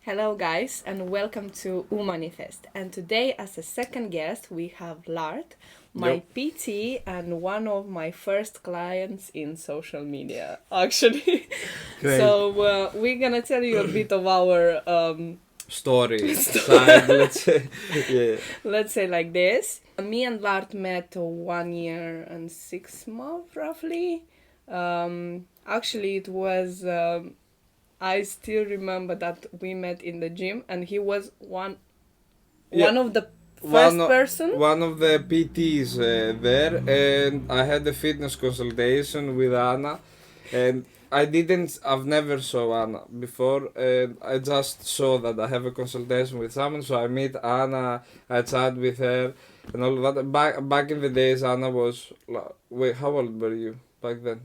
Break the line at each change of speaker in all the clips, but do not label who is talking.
Hello, guys, and welcome to Umanifest. And today, as a second guest, we have Lart, my
Yep.
PT, and one of my first clients in social media, actually.
Great.
So, we're gonna tell you a bit of our,
Story side, let's say. Yeah.
let's say, like this. Me and Lart met 1 year and 6 months, roughly. Actually, it was. I still remember that we met in the gym, and he was one of the first person.
One of the PTs there, and I had a fitness consultation with Anna, and I've never saw Anna before, and I just saw that I have a consultation with someone, so I meet Anna, I chat with her, and all of that. Back in the days, Anna was, wait, how old were you back then?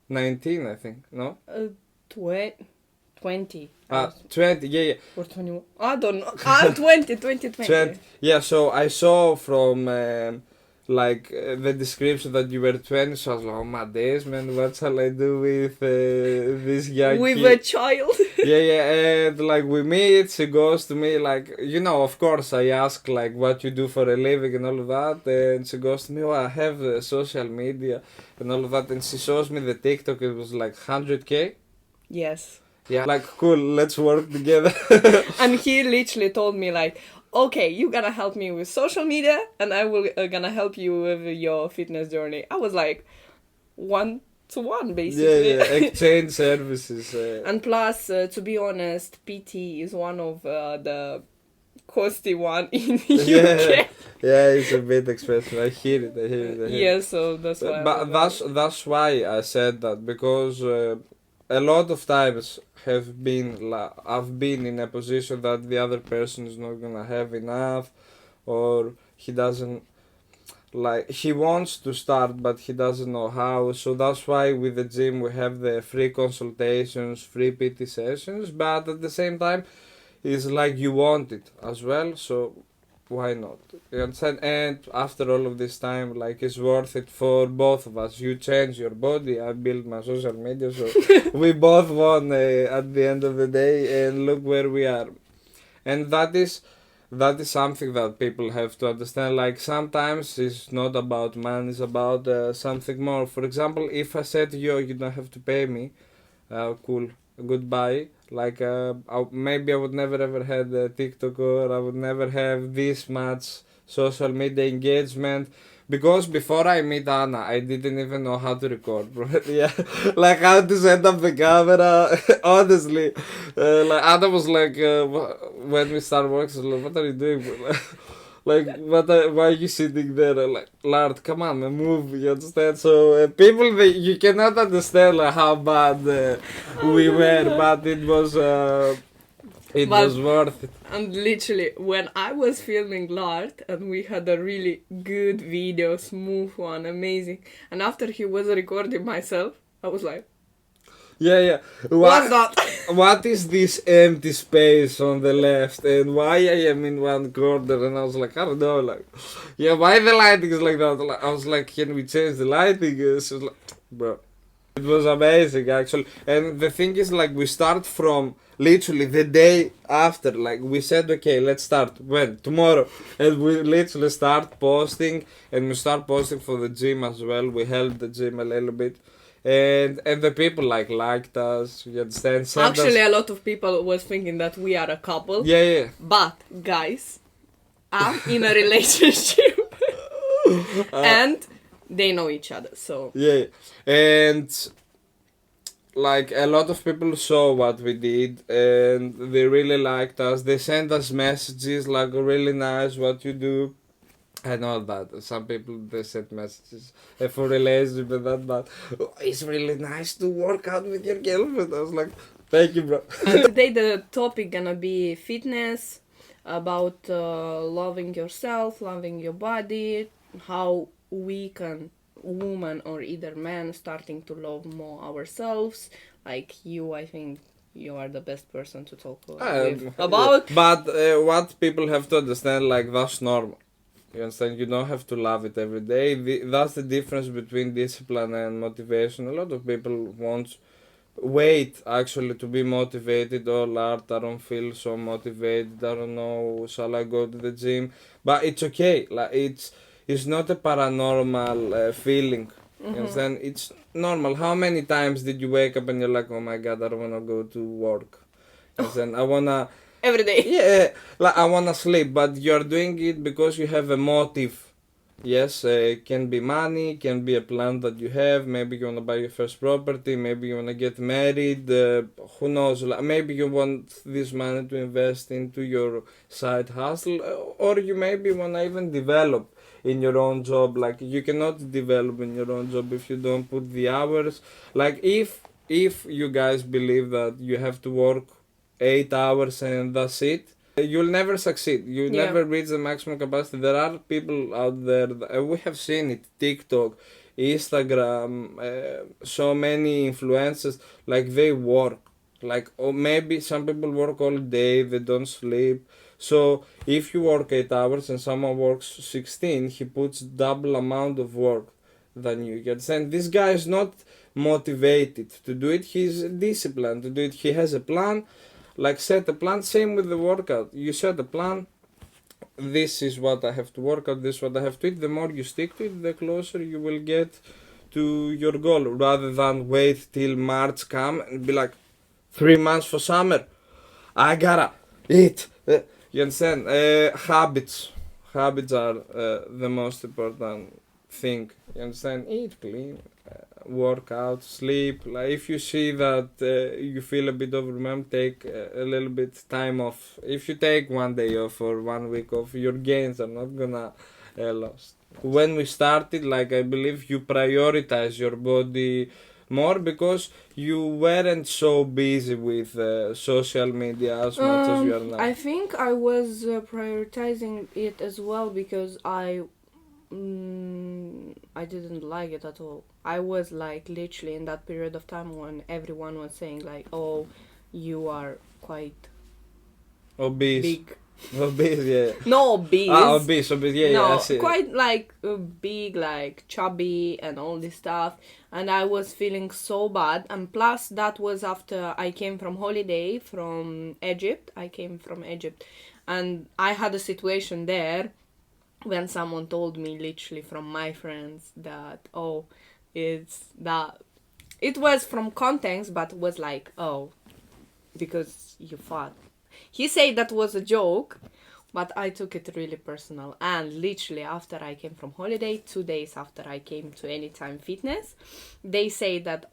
19, I think, no?
20.
20, yeah.
Or 21. I don't know. 20.
20. Yeah, so I saw from the description that you were 20, so I was like, oh my days, man, what shall I do with this young
With
kid?
a child.
Yeah, and like we meet, she goes to me, like, of course, I ask like what you do for a living and all of that, and she goes to me, oh, I have social media and all of that, and she shows me the TikTok, it was like 100K.
Yes.
Yeah, like, cool, let's work together.
And he literally told me, like, okay, you gonna help me with social media, and I will gonna help you with your fitness journey. I was like, 1-to-1, basically.
Yeah, exchange services.
And plus, to be honest, PT is one of the costly one in UK.
Yeah, it's a bit expensive. I hear it.
Yeah, so that's why.
But that's why I said that, because a lot of times I've been in a position that the other person is not gonna have enough, or he doesn't, like, he wants to start but he doesn't know how. So that's why with the gym we have the free consultations, free PT sessions, but at the same time it's like you want it as well, so why not? You understand? And after all of this time, like, it's worth it for both of us. You change your body, I build my social media, so we both won at the end of the day, and look where we are. And that is something that people have to understand. Like, sometimes it's not about money, it's about something more. For example, if I said to you, you don't have to pay me, cool, goodbye. Like, maybe I would never ever had a TikTok, or I would never have this much social media engagement, because before I meet Anna, I didn't even know how to record, bro. Yeah, like how to set up the camera. Honestly, like Anna was like, when we start working, she was like, what are you doing, bro? Like, why are you sitting there? Like, Lart, come on, man, move, you understand? So, people, you cannot understand like how bad we were, but it was worth it.
And literally, when I was filming Lart, and we had a really good video, smooth one, amazing, and after he was recording myself, I was like,
Yeah.
what's that?
What is this empty space on the left, and why I am in one corner? And I was like, I don't know, like, yeah, why the lighting is like that? I was like, can we change the lighting? She was like, bro, it was amazing actually. And the thing is, like, we start from literally the day after. Like, we said, okay, let's start when tomorrow, and we literally start posting, and we start posting for the gym as well. We helped the gym a little bit. And the people liked us, you understand?
Actually, a lot of people was thinking that we are a couple.
Yeah.
But, guys, I'm in a relationship. And they know each other, so...
Yeah. And, like, a lot of people saw what we did, and they really liked us. They sent us messages, like, really nice, what you do. And all that. Some people, they sent messages for relationship and that, but it's really nice to work out with your girlfriend. I was like, thank you, bro.
And today the topic gonna be fitness, about loving yourself, loving your body, how we can, woman or either man, starting to love more ourselves. Like you, I think you are the best person to talk about.
But what people have to understand, like, that's normal. You understand? You don't have to love it every day. That's the difference between discipline and motivation. A lot of people want wait actually to be motivated. Oh, Lart, I don't feel so motivated. I don't know, shall I go to the gym? But it's okay. Like it's not a paranormal feeling. You understand? It's normal. How many times did you wake up and you're like, oh my god, I don't wanna go to work? And then I wanna,
Every day.
yeah, like I wanna sleep. But you're doing it because you have a motive. Yes, it can be money, can be a plan that you have. Maybe you wanna buy your first property. Maybe you wanna get married. Who knows? Like, maybe you want this money to invest into your side hustle, or you maybe wanna even develop in your own job. Like you cannot develop in your own job if you don't put the hours. Like if you guys believe that you have to work 8 hours and that's it, you'll never succeed. You
Yeah.
never reach the maximum capacity. There are people out there, we have seen it, TikTok, Instagram, so many influencers, like they work. Like, or maybe some people work all day, they don't sleep. So if you work 8 hours and someone works 16, he puts double amount of work than you get. And this guy is not motivated to do it, he's disciplined to do it. He has a plan, like set a plan. Same with the workout. You set a plan. This is what I have to work out. This is what I have to eat. The more you stick to it, the closer you will get to your goal. Rather than wait till March come and be like, 3 months for summer. I gotta eat. You understand? Habits are the most important thing. You understand? Eat clean, work out, sleep. Like if you see that you feel a bit overwhelmed, take a little bit time off. If you take one day off or 1 week off, your gains are not gonna lost. When we started, like I believe you prioritize your body more because you weren't so busy with social media as much as you are now.
I think I was prioritizing it as well because I didn't like it at all. I was like literally in that period of time when everyone was saying like, "Oh, you are quite
Obese.
big."
Obese, yeah.
No obese.
Obese, yeah,
no,
I see.
quite like big, like chubby and all this stuff. And I was feeling so bad. And plus, that was after I came from holiday from Egypt. I came from Egypt, and I had a situation there when someone told me, literally from my friends, that it's that it was from context, but was like, because you fought. He said that was a joke, but I took it really personal. And literally after I came from holiday, 2 days after I came to Anytime Fitness, they say that,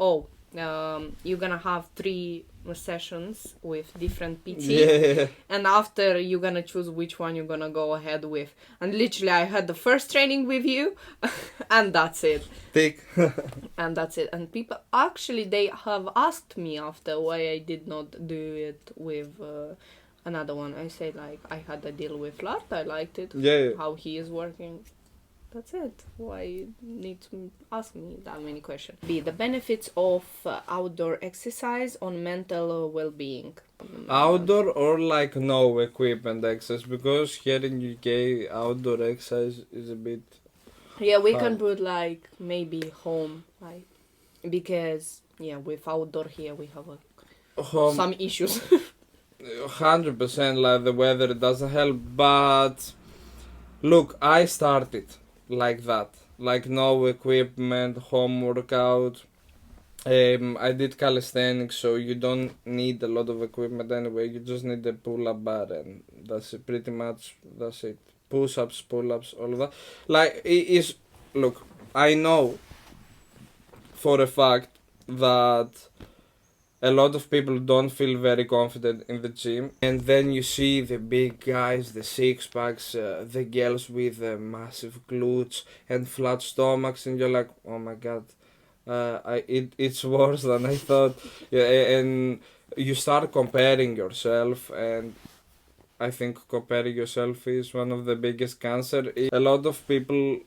you're gonna have 3 sessions with different PT.
Yeah.
And after you're gonna choose which one you're gonna go ahead with. And literally I had the first training with you and that's it.
Thick.
And that's it. And people actually, they have asked me after why I did not do it with another one. I say like I had a deal with Lart. I liked it.
Yeah.
How he is working. That's it. Why you need to ask me that many questions? The benefits of outdoor exercise on mental well-being.
Outdoor or like no equipment exercise, because here in UK outdoor exercise is a bit.
Yeah, we
hard.
can put like maybe home, like, because with outdoor here we have some issues.
100%, like the weather doesn't help, but look, I started like that, like no equipment, home workout. I did calisthenics, so you don't need a lot of equipment anyway. You just need a pull-up bar, and that's it. Pretty much, that's it. Push-ups, pull-ups, all of that. Like it is. Look, I know for a fact that a lot of people don't feel very confident in the gym, and then you see the big guys, the six packs, the girls with massive glutes and flat stomachs, and you're like, oh my god, it's worse than I thought. Yeah, and you start comparing yourself, and I think comparing yourself is one of the biggest cancer. A lot of people,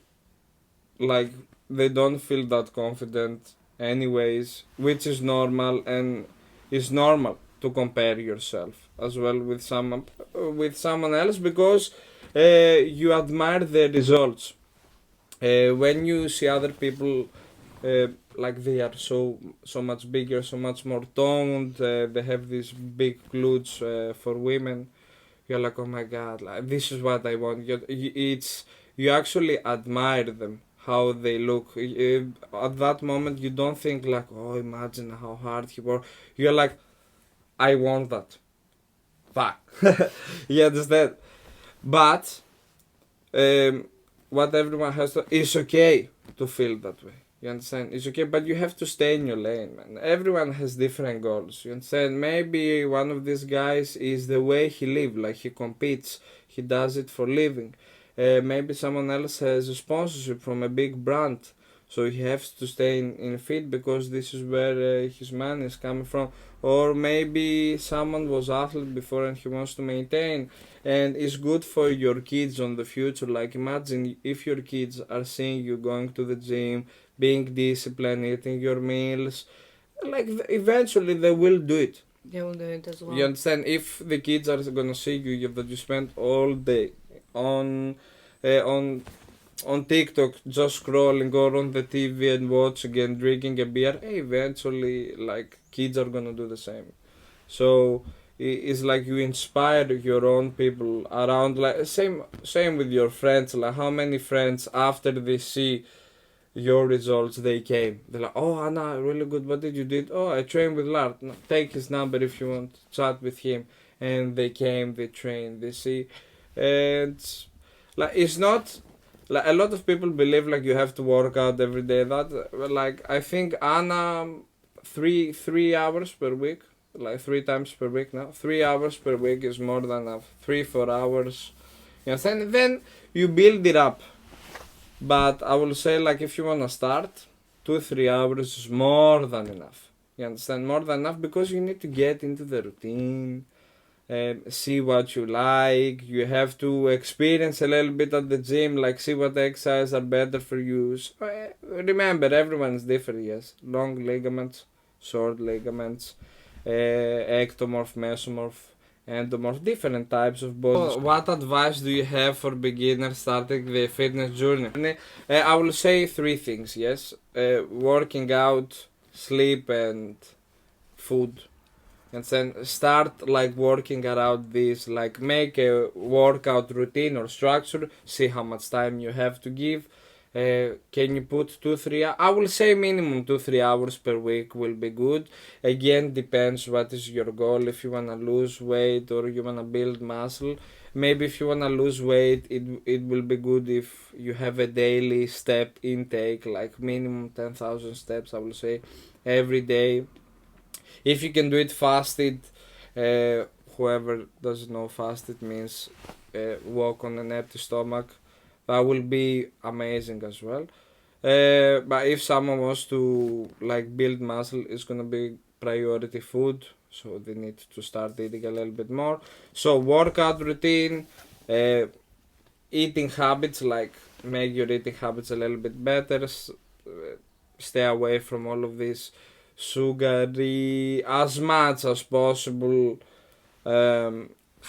like, they don't feel that confident anyways, which is normal, and it's normal to compare yourself as well with someone else, because you admire the results. When you see other people like they are so much bigger, so much more toned. They have these big glutes for women. You're like, oh my god, like this is what I want. You actually admire them, how they look. At that moment, you don't think like, oh, imagine how hard he worked. You're like, I want that. Fuck. You understand? But what everyone has to, it's okay to feel that way. You understand? It's okay, but you have to stay in your lane, man. Everyone has different goals. You understand? Maybe one of these guys is the way he lives, like he competes, he does it for living. Maybe someone else has a sponsorship from a big brand, so he has to stay in fit because this is where his money is coming from. Or maybe someone was athlete before and he wants to maintain, and it's good for your kids on the future. Like imagine if your kids are seeing you going to the gym, being disciplined, eating your meals, like eventually they will do it.
They will do it as well.
You understand? If the kids are gonna see you that you spend all day on on TikTok just scrolling or on the TV and watching and drinking a beer, eventually like kids are gonna do the same. So it's like you inspire your own people around, like same with your friends. Like how many friends after they see your results they came, they're like, oh Anna, really good, what did you do? Oh, I trained with Lart. No, take his number if you want to chat with him. And they came, they trained, they see. And like it's not like a lot of people believe like you have to work out every day. That like I think Anna 3 hours per week, like 3 times per week now. 3 hours per week is more than enough. 3-4 hours. You understand? And then you build it up. But I will say like if you wanna start, 2-3 hours is more than enough. You understand? More than enough because you need to get into the routine. See what you like. You have to experience a little bit at the gym, like see what exercises are better for you. So, remember, everyone is different. Yes, long ligaments, short ligaments, ectomorph, mesomorph, endomorph, different types of bodies. So, what advice do you have for beginners starting the fitness journey? I will say 3 things. Yes, working out, sleep, and food. And then start like working around this, like make a workout routine or structure, see how much time you have to give. Can you put 2-3 I will say minimum 2-3 hours per week will be good. Again, depends what is your goal. If you wanna lose weight or you wanna build muscle, maybe if you wanna lose weight, it will be good if you have a daily step intake, like minimum 10,000 steps, I will say, every day. If you can do it fasted, whoever doesn't know fasted means walk on an empty stomach, that will be amazing as well. But if someone wants to like build muscle, it's gonna be priority food, so they need to start eating a little bit more. So workout routine, eating habits, like make your eating habits a little bit better. Stay away from all of this sugary as much as possible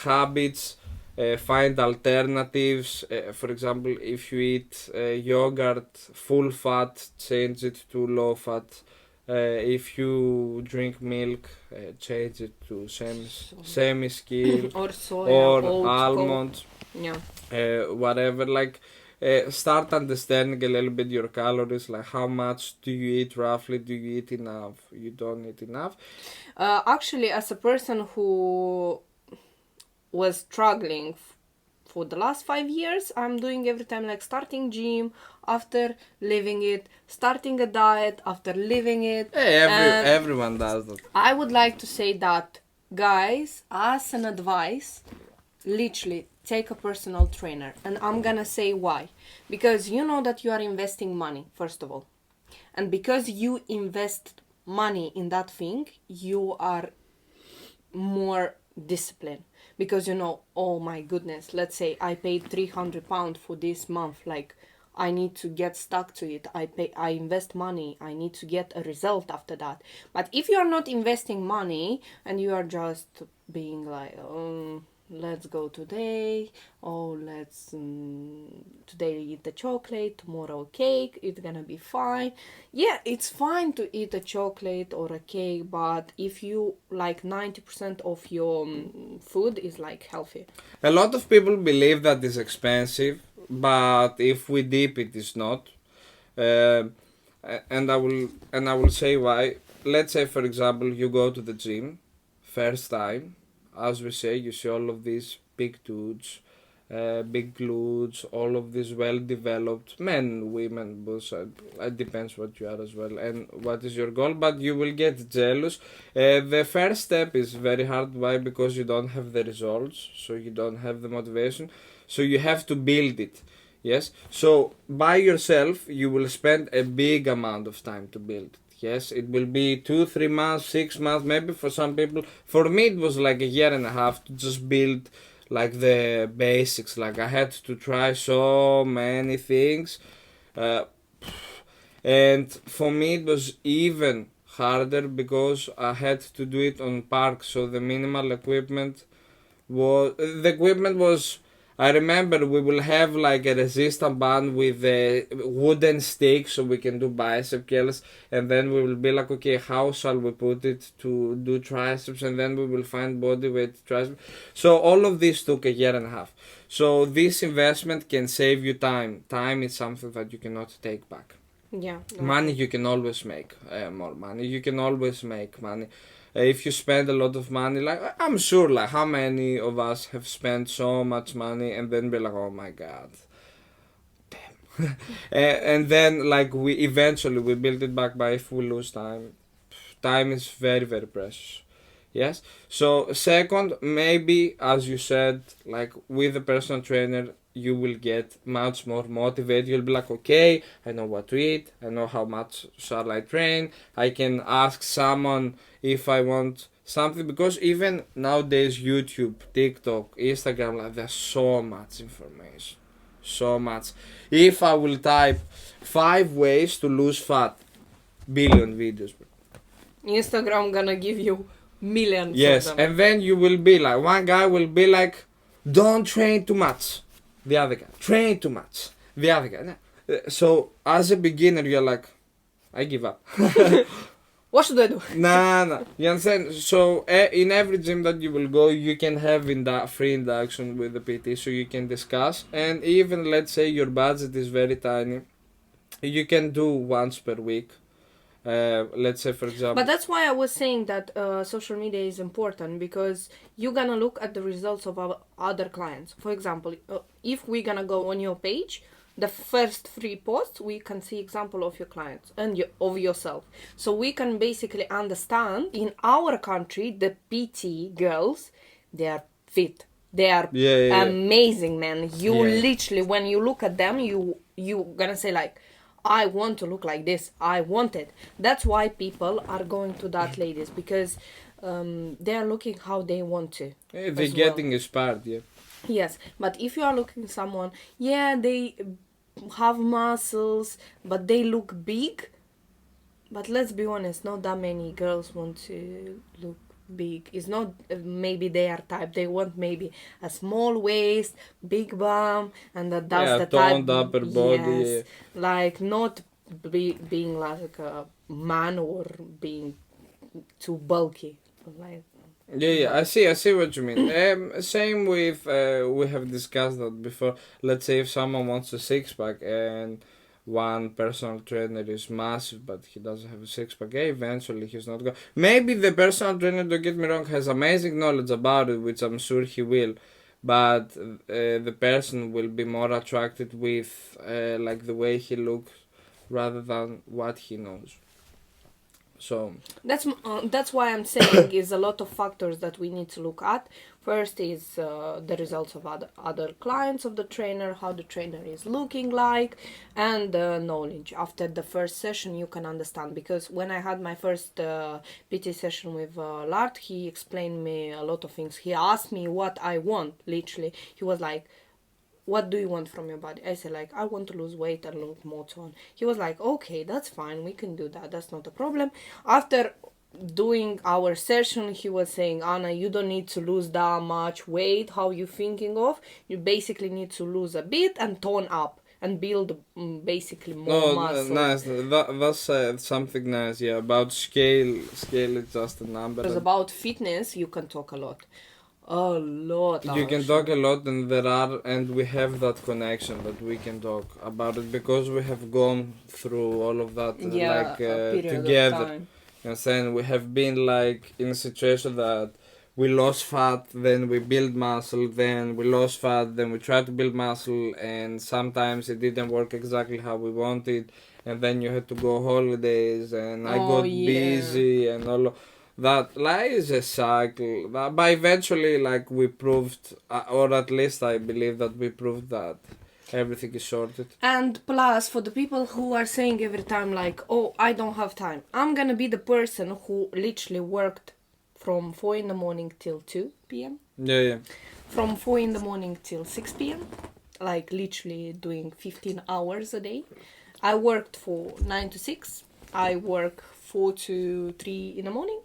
habits. Find alternatives. For example, if you eat yogurt full fat, change it to low fat. If you drink milk, change it to semi skim
Or soya,
or
oat,
almond,
yeah.
whatever. Like start understanding a little bit your calories, like how much do you eat roughly, do you eat enough, you don't eat enough.
Actually, as a person who was struggling for the last 5 years, I'm doing every time like starting gym, after leaving it, starting a diet, after leaving it.
Everyone does that.
I would like to say that, guys, as an advice, literally take a personal trainer. And I'm gonna say why. Because you know that you are investing money, first of all. And because you invest money in that thing, you are more disciplined. Because you know, oh my goodness, let's say I paid £300 for this month, like I need to get stuck to it. I invest money. I need to get a result after that. But if you are not investing money and you are just being like, let's go today, let's today eat the chocolate, tomorrow cake, it's gonna be fine. Yeah, it's fine to eat a chocolate or a cake, but if you like 90% of your food is like healthy.
A lot of people believe that it's expensive, but if we deep it is not. Uh, and I will say why. Let's say for example you go to the gym, first time, as we say, you see all of these big dudes, big glutes, all of these well developed men, women, both. It depends what you are as well and what is your goal, but you will get jealous. The first step is very hard. Why? Because you don't have the results, so you don't have the motivation, so you have to build it. Yes, so by yourself you will spend a big amount of time to build it. Yes, it will be 2 3 months, 6 months, maybe for some people. For me it was like a year and a half to just build like the basics. Like I had to try so many things, uh, and for me it was even harder because I had to do it on park, so the minimal equipment was. I remember we will have like a resistance band with a wooden stick so we can do bicep curls, and then we will be like, okay, how shall we put it to do triceps, and then we will find body weight triceps. So all of this took a year and a half. So this investment can save you time. Time is something that you cannot take back.
Yeah.
Money you can always make more money. You can always make money. If you spend a lot of money, like I'm sure, like how many of us have spent so much money and then be like, oh my god, damn. And then like we eventually we build it back. But if we lose time, time is very very precious. Yes. So second, maybe as you said, like with a personal trainer, you will get much more motivated. You'll be like, okay, I know what to eat. I know how much shall I train. I can ask someone if I want something, because even nowadays YouTube, TikTok, Instagram, like there's so much information. So much. If I will type 5 ways to lose fat, billion videos.
Instagram gonna give you millions
Yes,
of them.
and then you will be like, one guy will be like, don't train too much. The other guy, train too much. The other guy. So as a beginner, you're like, I give up.
What should I do?
Nah. You understand? So in every gym that you will go, you can have free induction with the PT, so you can discuss. And even let's say your budget is very tiny, you can do once per week. Let's say for example.
But that's why I was saying that social media is important, because you're gonna look at the results of our other clients. For example, if we're gonna go on your page, the first 3 posts we can see example of your clients and of yourself, so we can basically understand in our country the PT girls, they are fit, they are amazing, man. You literally, when you look at them, you gonna say like, I want to look like this. I want it. That's why people are going to that ladies, because they are looking how they want to.
They're getting inspired, yeah.
Yes, but if you are looking someone, they have muscles, but they look big. But let's be honest, not that many girls want to look big. It's not maybe their type. They want maybe a small waist, big bum, and that's the
toned
type.
upper body.
Yes, like not being like a man or being too bulky. Like.
Yeah, I see what you mean. Same with we have discussed that before. Let's say if someone wants a six pack and one personal trainer is massive, but he doesn't have a six pack, eventually he's not going. Maybe the personal trainer, don't get me wrong, has amazing knowledge about it, which I'm sure he will, but the person will be more attracted with like the way he looks rather than what he knows. So
that's why I'm saying is a lot of factors that we need to look at. First is the results of other clients of the trainer, how the trainer is looking like, and knowledge. After the first session, you can understand, because when I had my first PT session with Lart, he explained me a lot of things. He asked me what I want. Literally, he was like, what do you want from your body? I said, like, I want to lose weight and look more tone. He was like, okay, that's fine, we can do that, that's not a problem. After doing our session, he was saying, Anna, you don't need to lose that much weight how you thinking of. You basically need to lose a bit and tone up and build basically more muscle.
Nice. That's something nice. Yeah, about scale. Scale is just a number.
Because about fitness, you can talk a lot. A lot.
You can talk a lot, and we have that connection that we can talk about it because we have gone through all of that together. And then we have been like in a situation that we lost fat, then we build muscle, then we lost fat, then we try to build muscle, and sometimes it didn't work exactly how we wanted, and then you had to go holidays, and I got busy, and all of that. Like is a cycle. But eventually, like we proved, or at least I believe that we proved that everything is sorted.
And plus, for the people who are saying every time like, oh, I don't have time, I'm gonna be the person who literally worked from 4 in the morning till 2 p.m.
Yeah.
From 4 in the morning till 6 p.m. Like literally doing 15 hours a day. I worked for 9 to 6. I work 4 to 3 in the morning.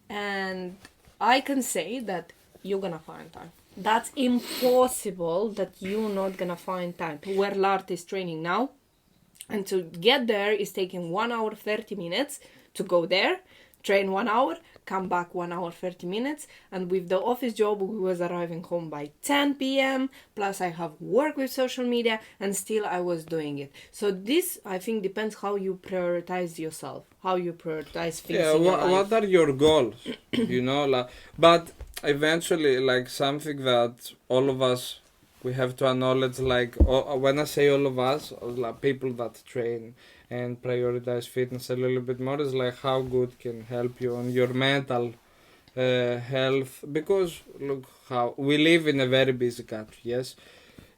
And I can say that you're gonna find time. That's impossible that you're not gonna find time. Where Lart is training now, and to get there is taking 1 hour 30 minutes to go there, train 1 hour, come back 1 hour 30 minutes, and with the office job we was arriving home by 10 p.m. plus I have work with social media, and still I was doing it. So this, I think, depends how you prioritize yourself, how you prioritize things in your life.
What are your goals? But eventually, like something that all of us we have to acknowledge, like when I say all of us, like people that train and prioritize fitness a little bit more, is like how good can help you on your mental health, because look how we live in a very busy country. Yes,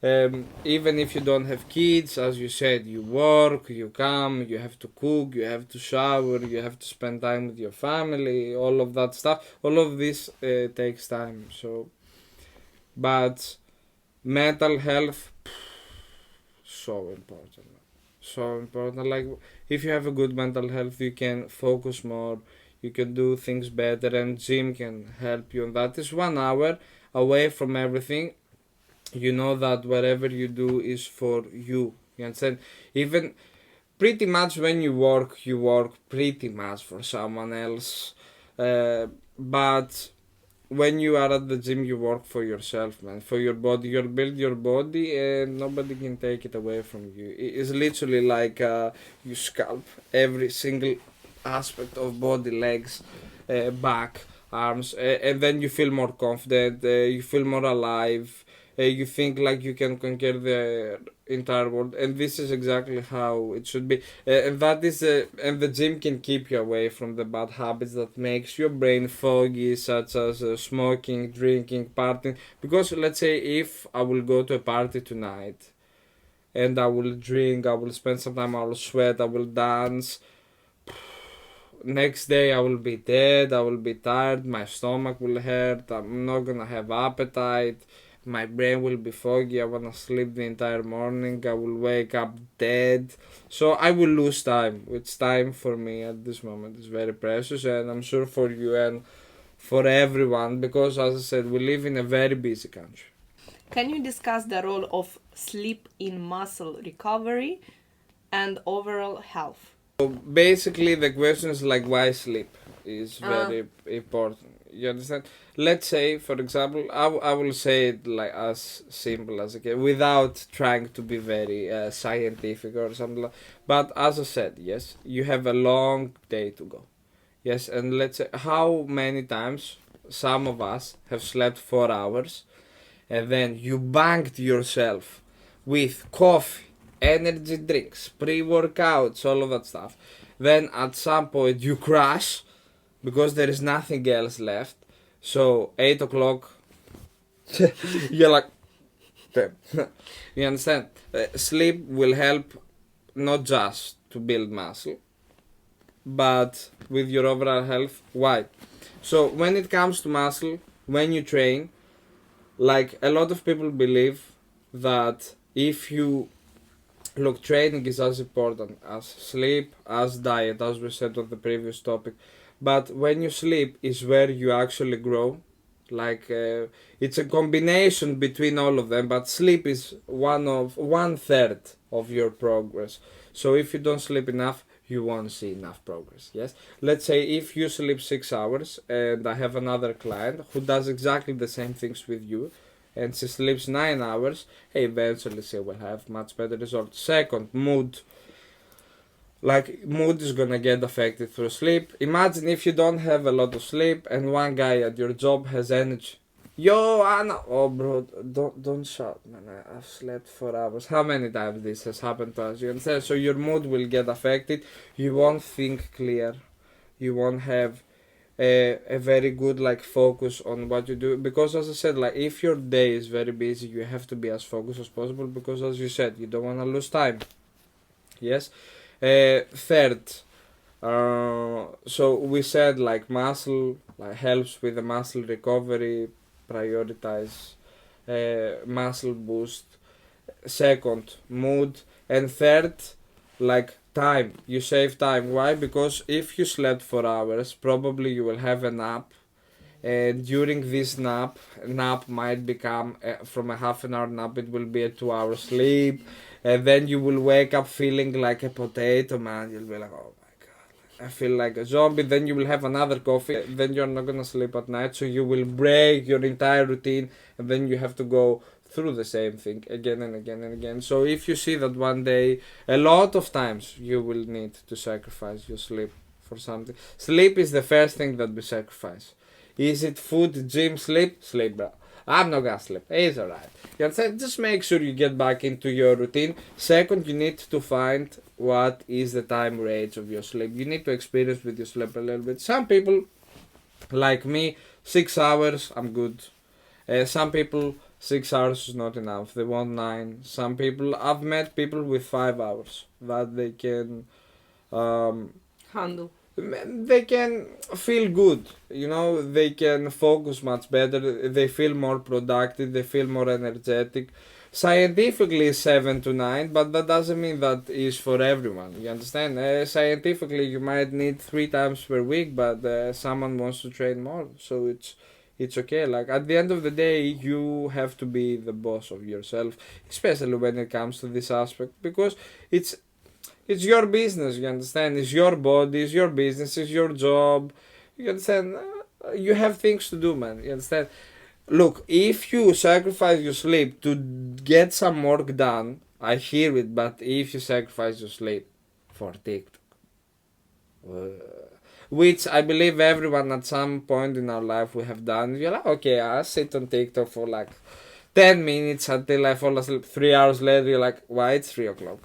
even if you don't have kids, as you said, you work, you come, you have to cook, you have to shower, you have to spend time with your family, all of that stuff. All of this takes time. So, but mental health, so important. So important. Like if you have a good mental health, you can focus more, you can do things better, and gym can help you. And that is 1 hour away from everything. You know that whatever you do is for you. You understand? Even pretty much when you work pretty much for someone else. But when you are at the gym, you work for yourself, man. For your body. You build your body, and nobody can take it away from you. It's literally like you sculpt every single aspect of body, legs, back, arms, and then you feel more confident. You feel more alive. You think like you can conquer the entire world, and this is exactly how it should be. And that is, and the gym can keep you away from the bad habits that makes your brain foggy, such as smoking, drinking, partying. Because let's say if I will go to a party tonight, and I will drink, I will spend some time, I will sweat, I will dance. Next day I will be dead, I will be tired, my stomach will hurt, I'm not gonna have appetite. My brain will be foggy, I wanna sleep the entire morning, I will wake up dead. So I will lose time, which time for me at this moment is very precious, and I'm sure for you and for everyone, because as I said, we live in a very busy country.
Can you discuss the role of sleep in muscle recovery and overall health?
So basically the question is like why sleep is very important. You understand? Let's say, for example, I will say it like as simple as I can, without trying to be very scientific or something. But as I said, yes, you have a long day to go. Yes, and let's say how many times some of us have slept 4 hours, and then you banged yourself with coffee, energy drinks, pre-workouts, all of that stuff. Then at some point you crash because there is nothing else left. So 8 o'clock, you're like, you understand? Sleep will help not just to build muscle, but with your overall health. Why? So when it comes to muscle, when you train, like a lot of people believe that if you look, training is as important as sleep, as diet, as we said on the previous topic. But when you sleep is where you actually grow. Like it's a combination between all of them, but sleep is one third of your progress. So if you don't sleep enough, you won't see enough progress. Yes. Let's say if you sleep 6 hours, and I have another client who does exactly the same things with you, and she sleeps 9 hours, eventually she will have much better results. Second, mood. Like, mood is gonna get affected through sleep. Imagine if you don't have a lot of sleep and one guy at your job has energy. Yo, Anna! Oh, bro, don't shout, man. I've slept 4 hours. How many times this has happened to us? You understand? So your mood will get affected. You won't think clear. You won't have a very good like focus on what you do, because as I said, like if your day is very busy, you have to be as focused as possible, because as you said, you don't want to lose time. Yes. Third, so we said like muscle like helps with the muscle recovery, prioritize muscle boost. Second, mood. And third, like time. You save time. Why? Because if you slept 4 hours, probably you will have a nap, and during this nap might become from a half an hour nap, it will be a 2 hour sleep, and then you will wake up feeling like a potato, man. You'll be like, oh my god, I feel like a zombie. Then you will have another coffee, then you're not gonna sleep at night, so you will break your entire routine, and then you have to go through the same thing again and again and again. So if you see that one day, a lot of times you will need to sacrifice your sleep for something. Sleep is the first thing that we sacrifice. Is it food, gym, sleep? Sleep, bro. I'm not gonna sleep. It's alright. You understand? Just make sure you get back into your routine. Second, you need to find what is the time range of your sleep. You need to experience with your sleep a little bit. Some people, like me, 6 hours, I'm good. Some people, 6 hours is not enough. They want 9. Some people, I've met people with 5 hours that they can
Handle.
they can feel good, they can focus much better, they feel more productive, they feel more energetic. Scientifically 7 to 9, but that doesn't mean that is for everyone, you understand. Scientifically you might need 3 times per week, but someone wants to train more, so it's okay. Like at the end of the day, you have to be the boss of yourself, especially when it comes to this aspect, because it's your business, you understand? It's your body, it's your business, it's your job. You understand? You have things to do, man. You understand? Look, if you sacrifice your sleep to get some work done, I hear it, but if you sacrifice your sleep for TikTok, which I believe everyone at some point in our life we have done, you're like, okay, I sit on TikTok for like 10 minutes until I fall asleep. 3 hours later, you're like, why it's 3 o'clock?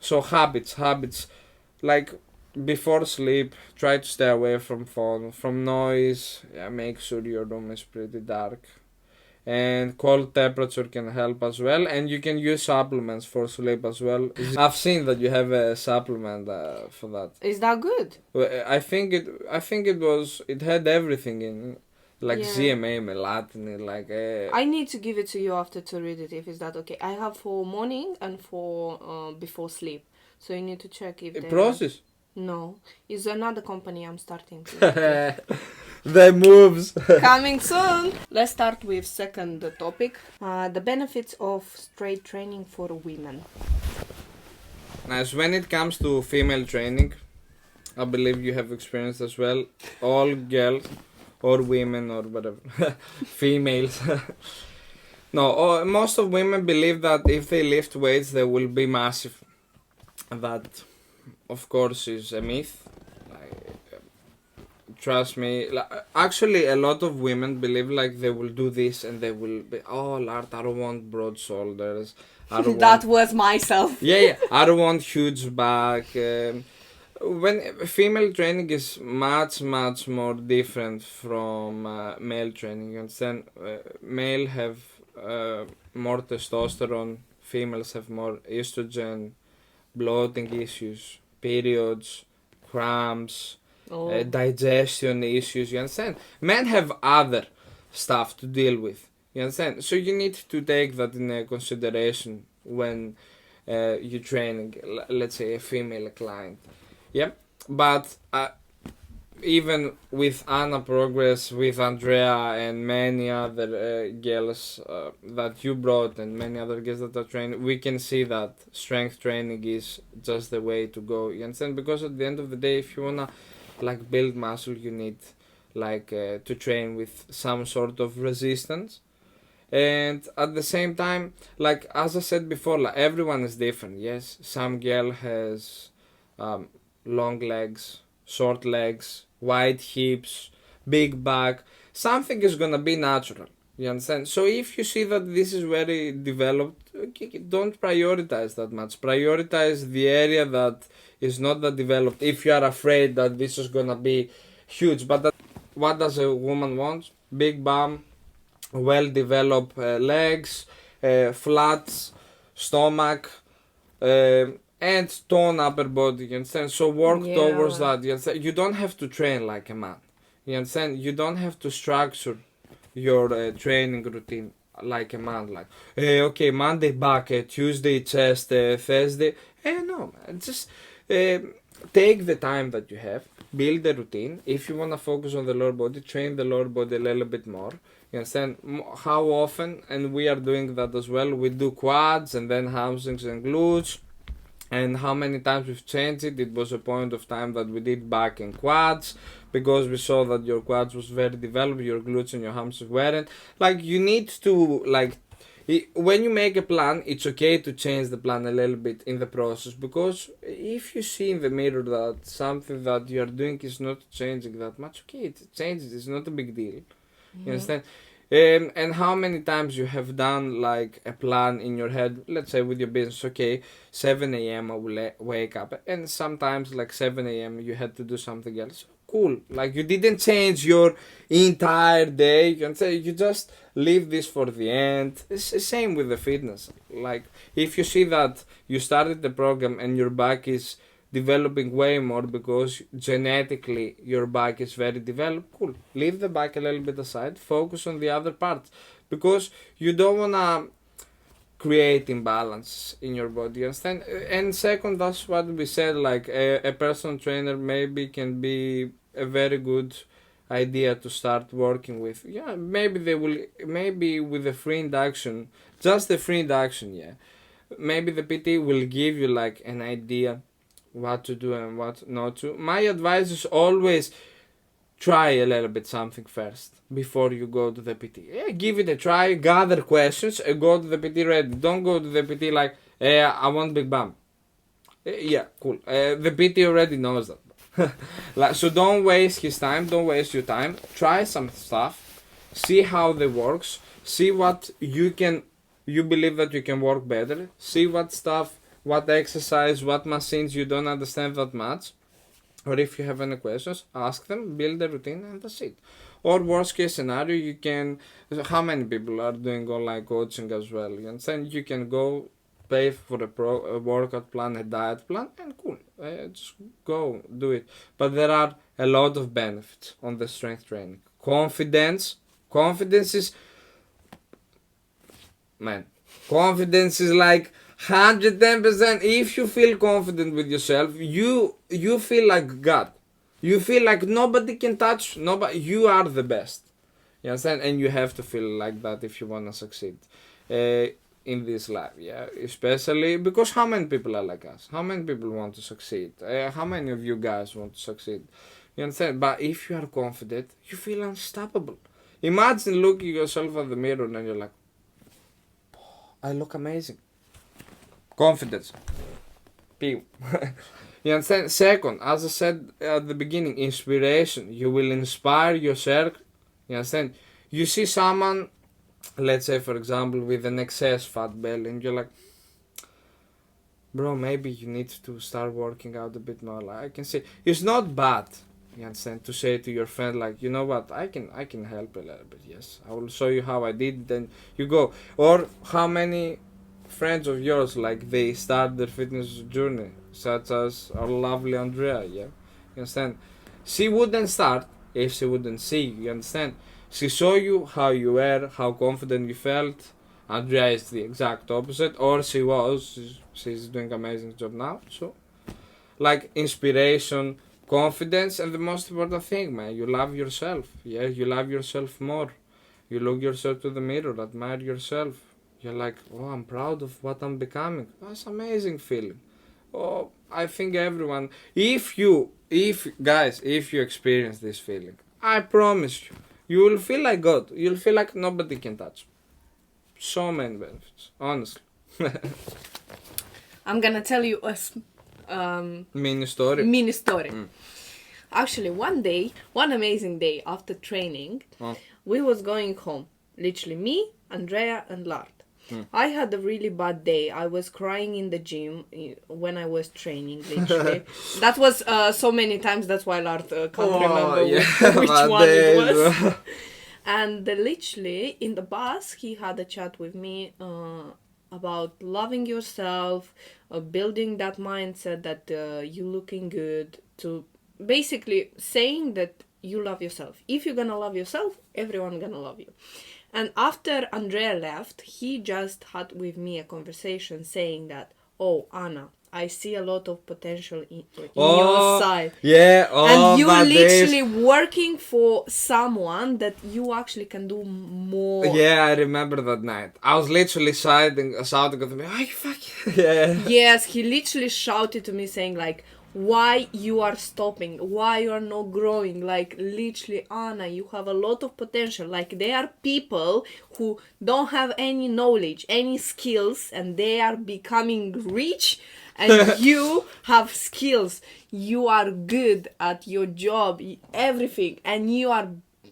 So habits, like before sleep, try to stay away from phone, from noise. Yeah, make sure your room is pretty dark, and cold temperature can help as well. And you can use supplements for sleep as well. I've seen that you have a supplement for that.
Is that good?
I think it had everything in. Like
Yeah.
ZMA, melatonin, like.
I need to give it to you after to read it, if is that okay. I have for morning and for before sleep, so you need to check if they
Process.
No, it's another company I'm starting to.
The moves.
Coming soon. Let's start with second topic. The benefits of straight training for women.
Nice. When it comes to female training, I believe you have experience as well. All girls or women or whatever, females. No, most of women believe that if they lift weights, they will be massive. That, of course, is a myth. Trust me. Actually, a lot of women believe like they will do this and they will be, oh, Lart, I don't want broad shoulders. I don't
That
want...
was myself.
Yeah, I don't want huge back. When female training is much more different from male training, you understand? Male have more testosterone, females have more estrogen, bloating issues, periods, cramps, digestion issues, you understand? Men have other stuff to deal with. You understand? So you need to take that in consideration when you're training, let's say, a female client. Yep. But even with Anna Progress, with Andrea, and many other girls that you brought, and many other girls that are trained, we can see that strength training is just the way to go. You understand? Because at the end of the day, if you wanna like build muscle, you need like to train with some sort of resistance. And at the same time, like as I said before, like everyone is different. Yes, some girl has um, long legs, short legs, wide hips, big back. Something is gonna be natural. You understand? So if you see that this is very developed, okay, don't prioritize that much. Prioritize the area that is not that developed. If you are afraid that this is gonna be huge, but what does a woman want? Big bum, well developed legs, flat stomach, and tone upper body. You understand? So work towards that. You understand? You don't have to train like a man. You understand? You don't have to structure your training routine like a man. Like, okay, Monday back, Tuesday chest, Thursday. No, man. Just take the time that you have, build a routine. If you want to focus on the lower body, train the lower body a little bit more. You understand how often, and we are doing that as well. We do quads and then hamstrings and glutes. And how many times we've changed it. It was a point of time that we did back and quads because we saw that your quads was very developed, your glutes and your hamstrings weren't. Like you need to like when you make a plan, it's okay to change the plan a little bit in the process, because if you see in the mirror that something that you are doing is not changing that much, okay, it changes. It's not a big deal. You understand? And how many times you have done like a plan in your head, let's say with your business, okay, 7 a.m. I will wake up, and sometimes like 7 a.m. you had to do something else. Cool. Like you didn't change your entire day. You can say you just leave this for the end. It's the same with the fitness. Like if you see that you started the program and your back is developing way more because genetically your back is very developed, cool. Leave the back a little bit aside, focus on the other parts, because you don't wanna create imbalance in your body, understand? And second, that's what we said, like a personal trainer maybe can be a very good idea to start working with. Yeah, maybe they will, maybe with a free induction, just the free induction, yeah, maybe the PT will give you like an idea what to do and what not to. My advice is always try a little bit something first before you go to the PT. Yeah, give it a try, gather questions, and go to the PT ready. Don't go to the PT like, I want big bum. Yeah, cool. The PT already knows that. Like, so don't waste his time, don't waste your time. Try some stuff, see how they works, see what you believe that you can work better, see what stuff, what exercise, what machines you don't understand that much, or if you have any questions, ask them, build a routine, and that's it. Or worst case scenario, you can, how many people are doing online coaching as well, you understand? You can go pay for a workout plan, a diet plan, and cool, just go do it. But there are a lot of benefits on the strength training. Confidence is, man, confidence is like 110%. If you feel confident with yourself, you feel like God. You feel like nobody can touch, nobody. You are the best. You understand? And you have to feel like that if you wanna succeed in this life. Yeah, especially because how many people are like us? How many people want to succeed? How many of you guys want to succeed? You understand? But if you are confident, you feel unstoppable. Imagine looking yourself at the mirror and you're like, I look amazing. Confidence. P. You understand? Second, as I said at the beginning, inspiration. You will inspire yourself. You understand? You see someone, let's say for example, with an excess fat belly, and you're like, bro, maybe you need to start working out a bit more. Like I can say, it's not bad. You understand? To say to your friend, like, you know what, I can help a little bit. Yes, I will show you how I did. Then you go. Or how many friends of yours, like, they start their fitness journey, such as our lovely Andrea, yeah? You understand? She wouldn't start if she wouldn't see, you understand? She saw you how you were, how confident you felt. Andrea is the exact opposite, or she was. She's doing amazing job now. So, like inspiration, confidence, and the most important thing, man, you love yourself. Yeah, you love yourself more. You look yourself to the mirror, admire yourself. You're like, oh, I'm proud of what I'm becoming. That's amazing feeling. Oh, I think everyone, if if you experience this feeling, I promise you, you will feel like God. You'll feel like nobody can touch. So many benefits, honestly.
I'm gonna tell you a
Mini story.
mini story. Actually, one amazing day after training, we was going home. Literally me, Andrea, and Lart. I had a really bad day. I was crying in the gym when I was training, literally. That was so many times, that's why Lart can't remember which one it was. And literally, in the bus, he had a chat with me about loving yourself, building that mindset that you're looking good, to basically saying that you love yourself. If you're gonna love yourself, everyone gonna love you. And after Andrea left, he just had with me a conversation saying that, oh, Anna, I see a lot of potential in your side.
Yeah,
and you literally working for someone that you actually can do more.
Yeah, I remember that night. I was literally shouting at me, "Are you fucking?" Yeah.
Yes, he literally shouted to me saying like, why you are stopping, why you are not growing, like literally, Anna, you have a lot of potential. Like, there are people who don't have any knowledge, any skills, and they are becoming rich, and you have skills, you are good at your job, everything, and you are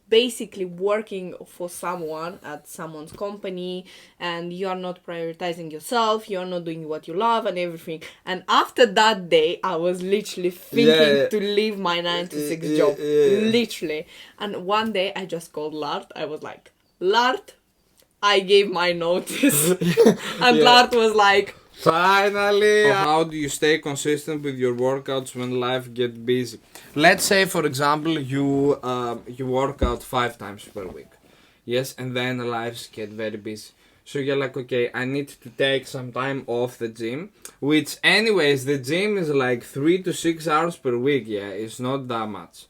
basically working for someone at someone's company, and you are not prioritizing yourself, you are not doing what you love and everything. And after that day, I was literally thinking to leave my 9 to 6 job. Literally. And one day I just called Lart. I was like, Lart, I gave my notice. And Lart was like,
finally! How do you stay consistent with your workouts when life gets busy? Let's say, for example, you work out 5 times per week. Yes, and then lives get very busy. So you're like, okay, I need to take some time off the gym. Which, anyways, the gym is like 3 to 6 hours per week. Yeah, it's not that much.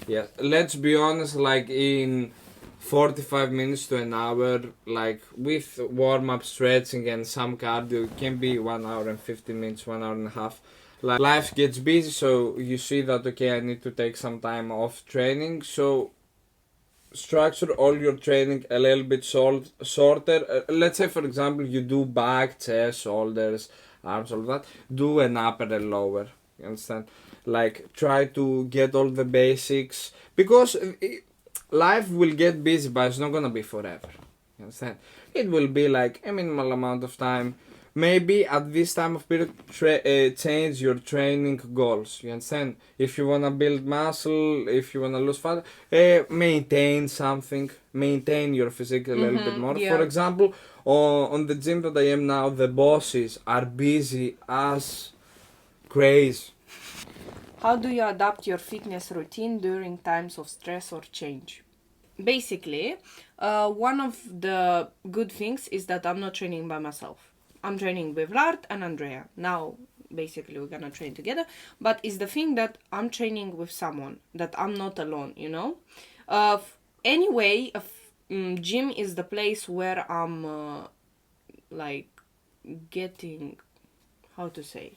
Yeah, let's be honest, like in 45 minutes to an hour, like with warm-up, stretching and some cardio, it can be 1 hour and 15 minutes, 1 hour and a half. Like, life gets busy, so you see that, okay, I need to take some time off training, so structure all your training a little bit shorter. Let's say, for example, you do back, chest, shoulders, arms, all that. Do an upper and lower, you understand? Like, try to get all the basics, because life will get busy, but it's not gonna be forever. You understand? It will be like a minimal amount of time. Maybe at this time of period, change your training goals. You understand? If you wanna build muscle, if you wanna lose fat, maintain something. Maintain your physique a little bit more.
yeah.
For example, on the gym that I am now, the bosses are busy as crazy.
how do you adapt your fitness routine during times of stress or change? Basically, one of the good things is that I'm not training by myself. I'm training with Lart and Andrea. Now, basically, we're gonna train together. But it's the thing that I'm training with someone, that I'm not alone, you know? Anyway, gym is the place where I'm, like, getting, how to say,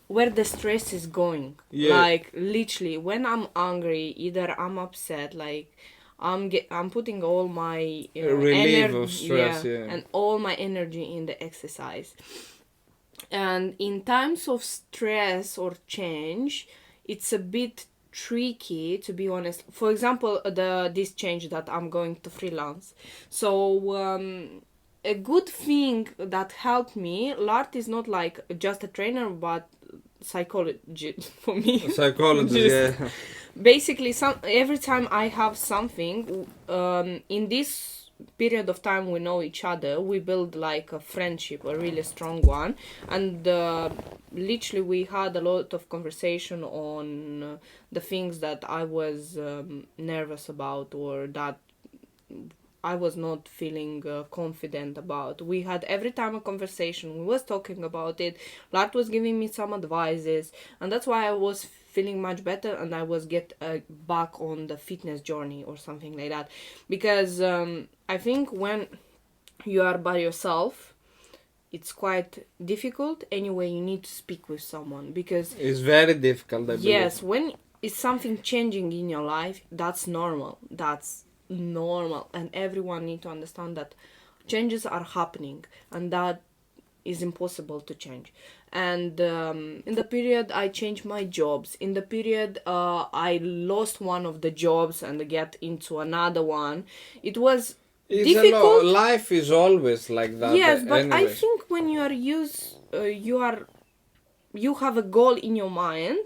where the stress is going.
Yeah.
Like, literally, when I'm angry, either I'm upset, like, I'm putting all my
relief of stress,
and all my energy in the exercise. And in times of stress or change, it's a bit tricky, to be honest. For example, this change that I'm going to freelance. So a good thing that helped me, Lart is not like just a trainer, but psychologist for me.
Psychologist, yeah.
Basically, every time I have something, in this period of time we know each other, we build like a friendship, a really strong one, and literally we had a lot of conversation on the things that I was nervous about, or that I was not feeling confident about. We had every time a conversation. We was talking about it. Lart was giving me some advices, and that's why I was feeling much better, and I was get back on the fitness journey or something like that. Because I think when you are by yourself, it's quite difficult. Anyway, you need to speak with someone because
It's very difficult, I believe.
yes, when is something changing in your life, that's normal. That's normal, and everyone need to understand that changes are happening, and that is impossible to change. And in the period I changed my jobs, in the period I lost one of the jobs and get into another one, it was
It's
difficult.
life is always like that.
Yes, but I
Anyway.
think when you are you have a goal in your mind,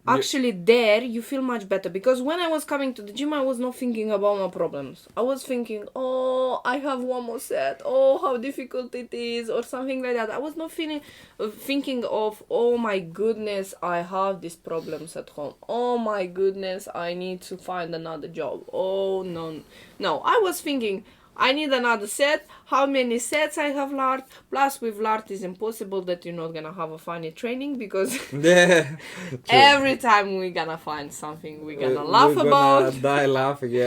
actually there you feel much better. Because when I was coming to the gym, I was not thinking about my problems. I was thinking, oh, I have one more set, oh, how difficult it is, or something like that. I was not thinking of, oh my goodness, I have these problems at home, oh my goodness, I need to find another job, oh no, I was thinking, I need another set. How many sets I have Lart? Plus, with Lart, it's impossible that you're not gonna have a funny training because
Yeah.
every time we're gonna find something we're gonna laugh
We're
about.
gonna die laughing. Yeah,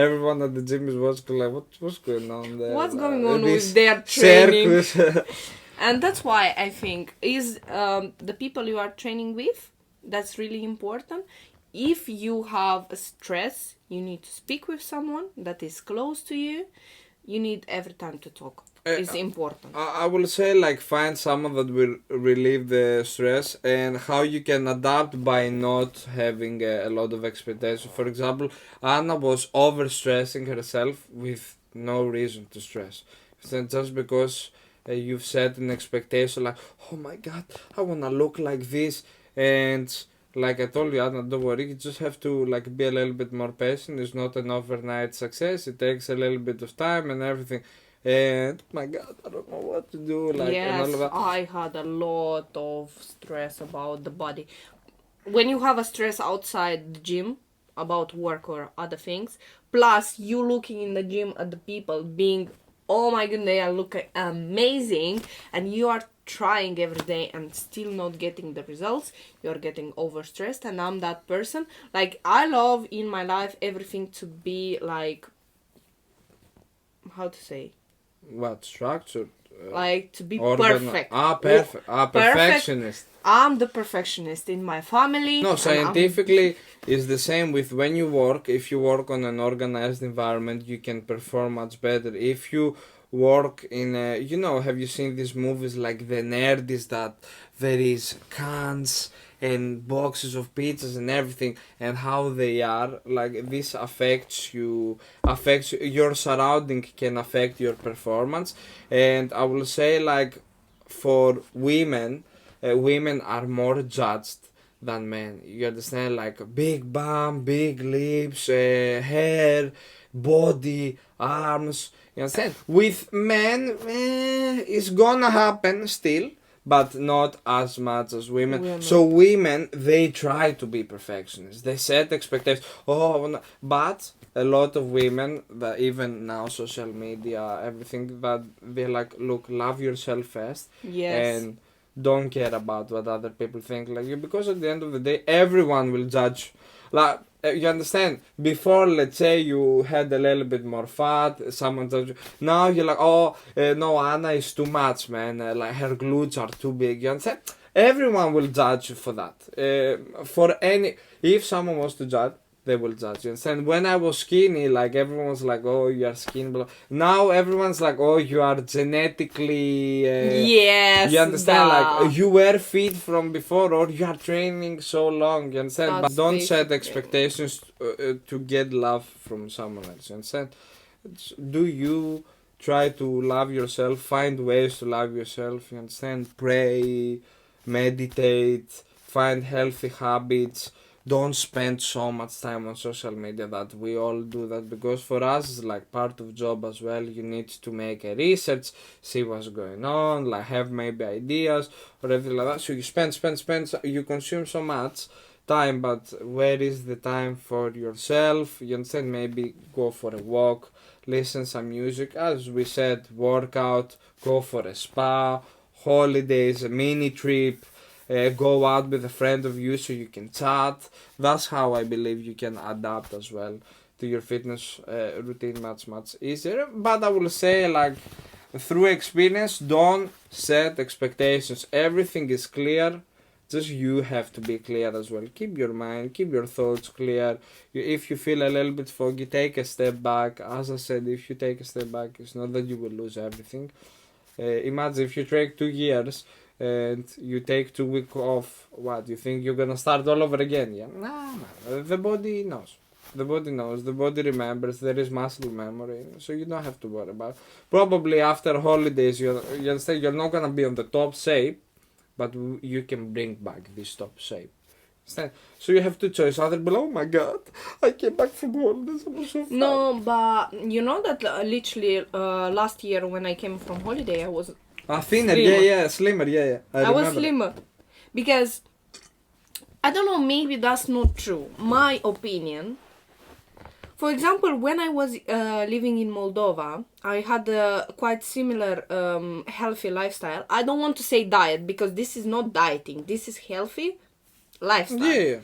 everyone at the gym is watching like, what's going on there?
What's going on
This
with their training?
circus.
And that's why I think is the people you are training with. That's really important. If you have a stress, you need to speak with someone that is close to you. You need every time to talk. It's important.
I will say like find someone that will relieve the stress and how you can adapt by not having a lot of expectation. For example, Anna was overstressing herself with no reason to stress. So just because you've set an expectation like, oh my god, I wanna look like this, and like I told you, Anna, don't worry, you just have to like be a little bit more patient. It's not an overnight success. It takes a little bit of time and everything. And my god, I don't know what to do, like, and all
Yes,
of that.
I had a lot of stress about the body. When you have a stress outside the gym about work or other things, plus you looking in the gym at the people being, oh my goodness, they are looking amazing, and you are trying every day and still not getting the results, you're getting overstressed. And I'm that person. Like, I love in my life everything to be like, how to say,
What structured?
like to be
Organ-
perfect.
Perfect. Perfectionist.
I'm the perfectionist in my family.
No,
and
scientifically, it's the same with when you work. If you work on an organized environment, you can perform much better. If you work in a, have you seen these movies like The Nerd, is that there is cans and boxes of pizzas and everything, and how they are, like, this affects your surrounding, can affect your performance. And I will say, like, for women, women are more judged than men. You understand? Like big bum, big lips, hair, body, arms. You understand? With men, it's gonna happen still, but not as much as women. So women, they try to be perfectionists. They set expectations. But a lot of women, that even now social media, everything, that they're like, look, love yourself first.
Yes.
And don't care about what other people think like you, because at the end of the day everyone will judge. Like, you understand, before, let's say you had a little bit more fat, someone judge you. Now you're like, no, Anna is too much, man, like her glutes are too big. You understand, everyone will judge you for that. For any, if someone wants to judge, they will judge you. And when I was skinny, like, everyone was like, oh, you are skinny, blah. Now everyone's like, oh, you are genetically
yes,
you understand, like, you were fit from before, or you are training so long. You understand?
That's
But don't set
basically-
expectations to get love from someone else. You understand? Do you try to love yourself? Find ways to love yourself. You understand? Pray, meditate, find healthy habits. Don't spend so much time on social media. That we all do that, because for us it's like part of job as well. You need to make a research, see what's going on, like have maybe ideas or everything like that. So you spend, you consume so much time, but where is the time for yourself? You understand? Maybe go for a walk, listen some music, as we said, workout, go for a spa, holidays, a mini trip, go out with a friend of you so you can chat. That's how I believe you can adapt as well to your fitness routine much easier. But I will say, like, through experience, don't set expectations. Everything is clear. Just you have to be clear as well. Keep your mind, keep your thoughts clear. If you feel a little bit foggy, take a step back. As I said, if you take a step back, it's not that you will lose everything. Imagine if you take 2 years and you take 2 weeks off. What, you think you're gonna start all over again? Yeah, nah. The body knows. The body knows. The body remembers. There is muscle memory, so you don't have to worry about it. Probably after holidays, you understand, you're not gonna be on the top shape, but you can bring back this top shape. Understand? So you have two choices. Either be like, oh my god, I came back from holidays, I'm so fat.
No, but you know that literally last year when I came from holiday, I was
Thinner, slimmer,
I was slimmer. Because, I don't know, maybe that's not true. My opinion. For example, when I was living in Moldova, I had a quite similar healthy lifestyle. I don't want to say diet because this is not dieting. This is healthy lifestyle.
Yeah.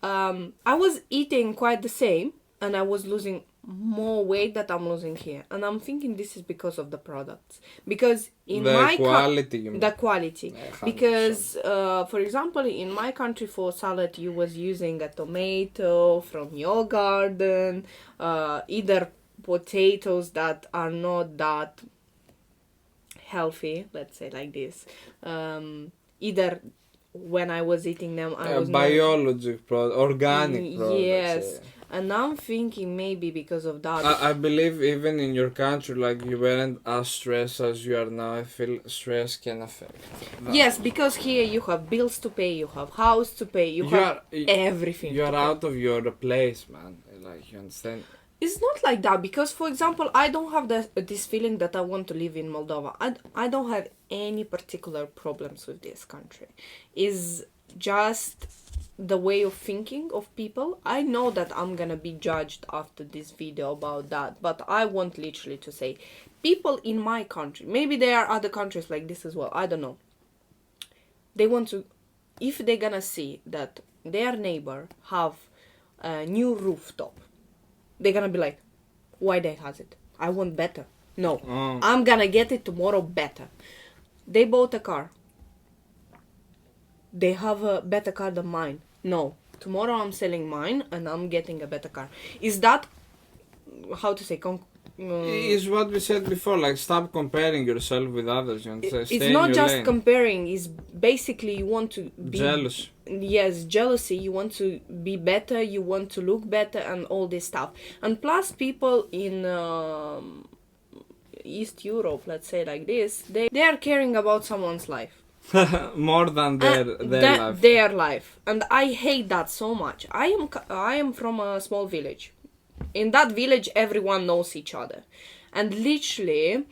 I was eating quite the same and I was losing more weight that I'm losing here. And I'm thinking this is because of the products. Because in my
quality,
the quality.
Yeah,
because, for example, in my country for salad, you was using a tomato from your garden, either potatoes that are not that healthy, let's say like this. Either when I was eating them, I was
biological product, organic products.
Yes.
Yeah.
And now I'm thinking maybe because of that.
I believe even in your country, like, you weren't as stressed as you are now. I feel stress can affect that.
Yes, because here you have bills to pay, you have house to pay, you have everything.
You are out of your place, man. Like, you understand?
It's not like that because, for example, I don't have this feeling that I want to live in Moldova. I don't have any particular problems with this country. It's just the way of thinking of people. I know that I'm gonna be judged after this video about that, but I want literally to say people in my country, maybe there are other countries like this as well, I don't know, they want to, if they're gonna see that their neighbor have a new rooftop, they're gonna be like, why they has it? I want better. No, I'm gonna get it tomorrow better. They bought a car. They have a better car than mine. No, tomorrow I'm selling mine and I'm getting a better car. Is that, how to say,
is what we said before, like, stop comparing yourself with others.
It's not just comparing, it's basically you want to be
jealous.
Yes, jealousy. You want to be better, you want to look better and all this stuff. And plus people in East Europe, let's say like this, they are caring about someone's life.
More than
their life. And I hate that so much. I am from a small village. In that village everyone knows each other, and literally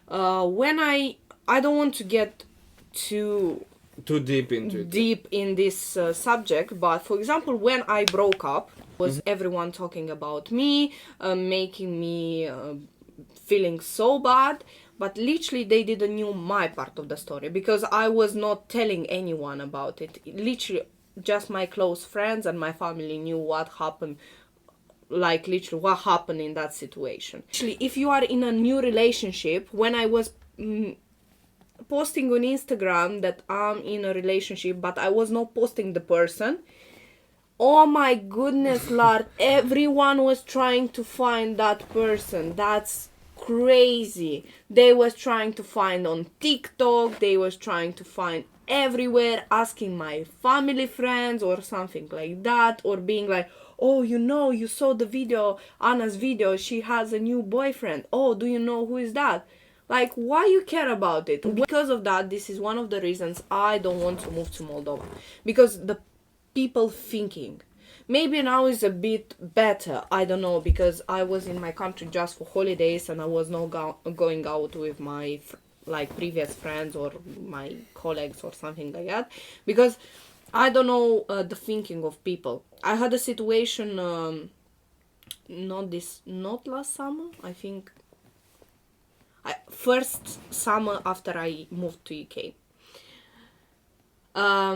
when I don't want to get too
deep into it.
Deep in this subject, but for example when I broke up, was everyone talking about me, making me feeling so bad. But literally they didn't knew my part of the story because I was not telling anyone about it. Literally just my close friends and my family knew what happened, like literally what happened in that situation. Actually, if you are in a new relationship, when I was posting on Instagram that I'm in a relationship but I was not posting the person, oh my goodness, Lart, everyone was trying to find that person. That's crazy. They was trying to find on TikTok, they was trying to find everywhere, asking my family friends or something like that, or being like, oh, you know, you saw the video, Anna's video, she has a new boyfriend. Oh, do you know who is that? Like, why you care about it? Because of that, this is one of the reasons I don't want to move to Moldova. Because the people thinking, maybe now is a bit better, I don't know, because I was in my country just for holidays and I was not going out with my previous friends or my colleagues or something like that, because I don't know the thinking of people. I had a situation, not last summer. I think first summer after I moved to UK.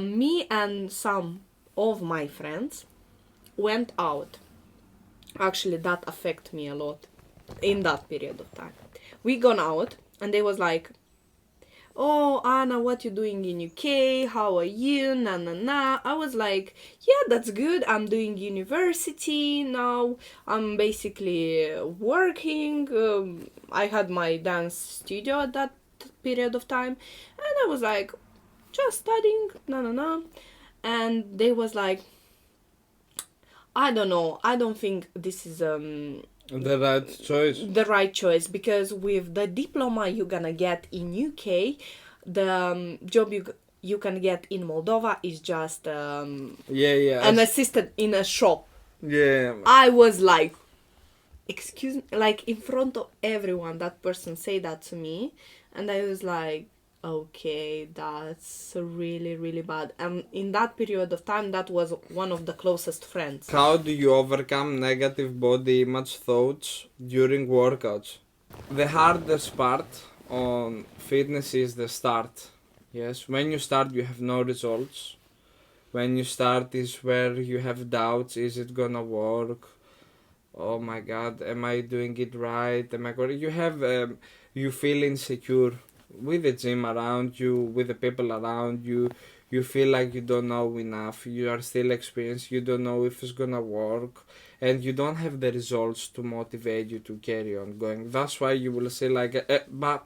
Me and some of my friends went out. Actually, that affected me a lot in that period of time. We gone out, and they was like, "Oh, Anna, what you doing in UK? How are you? Na na na." I was like, "Yeah, that's good. I'm doing university now. I'm basically working. I had my dance studio at that period of time, and I was like, just studying, na na na." And they was like, "I don't know. I don't think this is
The right choice.
the right choice, because with the diploma you're gonna get in UK, the job you can get in Moldova is just
Yeah.
an assistant in a shop."
Yeah.
I was like, excuse me, like in front of everyone, that person say that to me, and I was like, okay, that's really, really bad. And in that period of time, that was one of the closest friends.
How do you overcome negative body image thoughts during workouts? The hardest part on fitness is the start. Yes, when you start, you have no results. When you start is where you have doubts. Is it gonna work? Oh my god, am I doing it right? Am I going? You feel insecure with the gym around you, with the people around you. You feel like you don't know enough. You are still experienced. You don't know if it's gonna work, and you don't have the results to motivate you to carry on going. That's why you will say like, but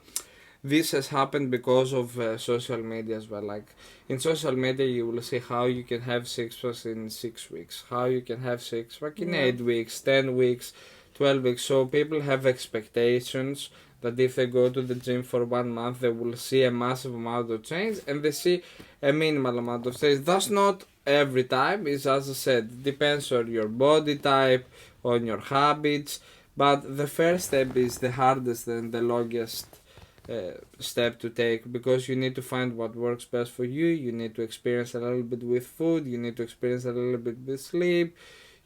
this has happened because of social media as well. Like in social media, you will see how you can have six packs in 6 weeks, how you can have six pack in 8 weeks, 10 weeks, 12 weeks. So people have expectations that if they go to the gym for 1 month, they will see a massive amount of change, and they see a minimal amount of change. That's not every time. It's, as I said, depends on your body type, on your habits. But the first step is the hardest and the longest step to take, because you need to find what works best for you. You need to experience a little bit with food, you need to experience a little bit with sleep,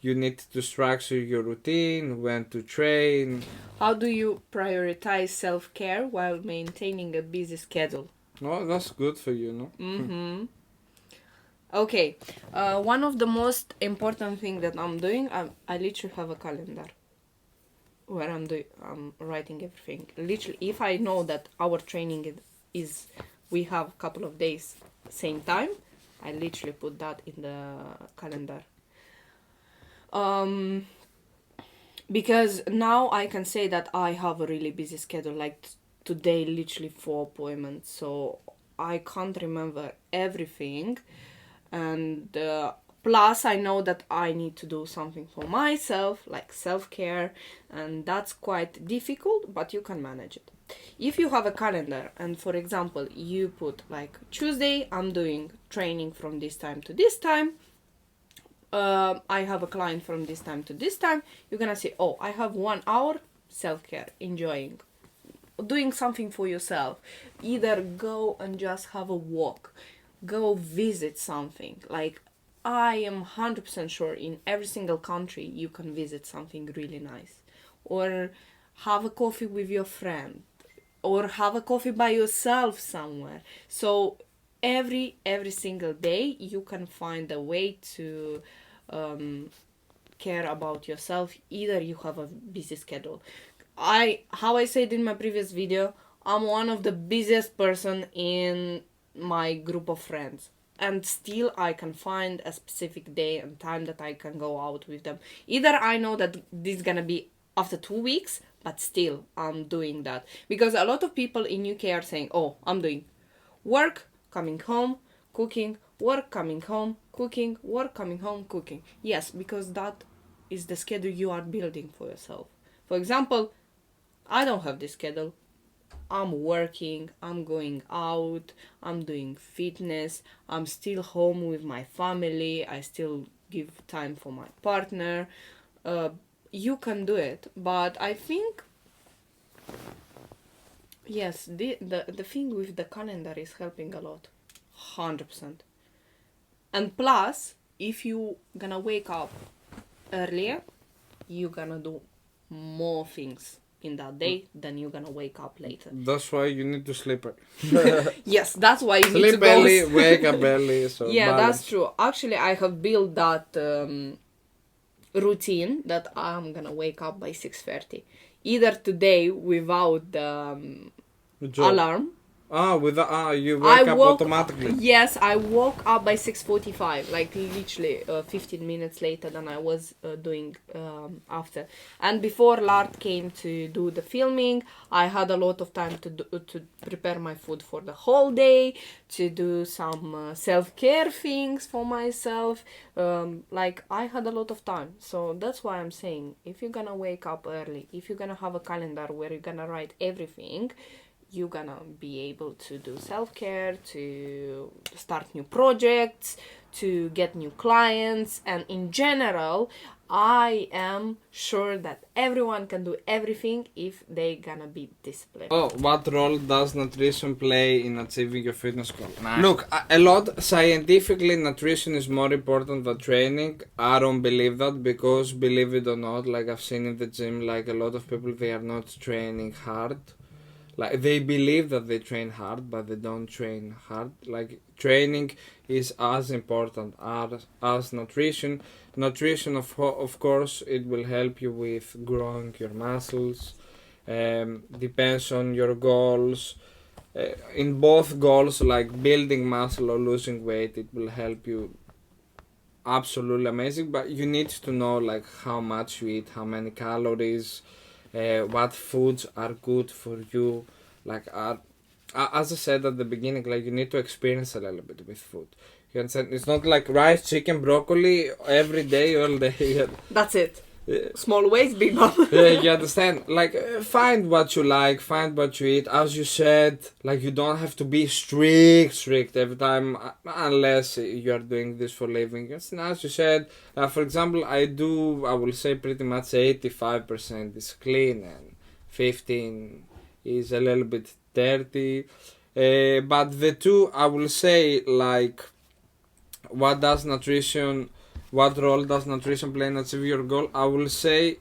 you need to structure your routine, when to train.
How do you prioritize self-care while maintaining a busy schedule?
Oh, that's good for you, no?
Mm-hmm. Okay, one of the most important thing that I'm doing, I literally have a calendar where I'm writing everything. Literally, if I know that our training is we have a couple of days same time, I literally put that in the calendar. Because now I can say that I have a really busy schedule. Like today, literally 4 appointments, so I can't remember everything. And plus, I know that I need to do something for myself, like self-care, and that's quite difficult, but you can manage it. If you have a calendar, and for example, you put like Tuesday, I'm doing training from this time to this time. I have a client from this time to this time. You're gonna say, oh, I have 1 hour self-care, enjoying, doing something for yourself. Either go and just have a walk, go visit something. Like, I am 100% sure in every single country you can visit something really nice, or have a coffee with your friend, or have a coffee by yourself somewhere. So every single day you can find a way to care about yourself. Either you have a busy schedule. How I said in my previous video, I'm one of the busiest person in my group of friends, and still I can find a specific day and time that I can go out with them. Either I know that this is gonna be after 2 weeks, but still I'm doing that, because a lot of people in UK are saying, oh, I'm doing work, coming home, cooking, work, coming home, cooking, work, coming home, cooking. Yes, because that is the schedule you are building for yourself. For example, I don't have this schedule. I'm working, I'm going out, I'm doing fitness, I'm still home with my family, I still give time for my partner. You can do it, but I think, yes, the thing with the calendar is helping a lot. 100%. And plus, if you gonna wake up earlier, you gonna do more things in that day than you gonna wake up later.
That's why you need to sleep early.
Yes, that's why you need to
Sleep
go.
early, wake up early, so
Yeah,
balance.
that's true. Actually, I have built that routine that I'm gonna wake up by 6:30. Either today without the
Good job.
alarm.
You wake up automatically.
Yes, I woke up by 6:45, like literally 15 minutes later than I was doing after. And before Lart came to do the filming, I had a lot of time to prepare my food for the whole day, to do some self-care things for myself. Like I had a lot of time, so that's why I'm saying, if you're gonna wake up early, if you're gonna have a calendar where you're gonna write everything, you're gonna be able to do self-care, to start new projects, to get new clients, and in general, I am sure that everyone can do everything if they gonna be disciplined.
Oh, what role does nutrition play in achieving your fitness goal? Look, a lot scientifically, nutrition is more important than training. I don't believe that because, believe it or not, like I've seen in the gym, like a lot of people, they are not training hard. Like they believe that they train hard, but they don't train hard. Like training is as important as nutrition. Nutrition, of course, it will help you with growing your muscles. Depends on your goals. In both goals, like building muscle or losing weight, it will help you. Absolutely amazing, but you need to know like how much you eat, how many calories, what foods are good for you. Like as I said at the beginning, like you need to experience a little bit with food. You understand? It's not like rice, chicken, broccoli every day, all day.
That's it.
Yeah.
Small waist, big bum.
You understand? Like find what you like, find what you eat. As you said, like you don't have to be strict every time, unless you are doing this for living. As you said, for example, I will say pretty much 85% is clean and 15 is a little bit dirty. But the two, I will say, like, what role does nutrition play in achieving your goal? I will say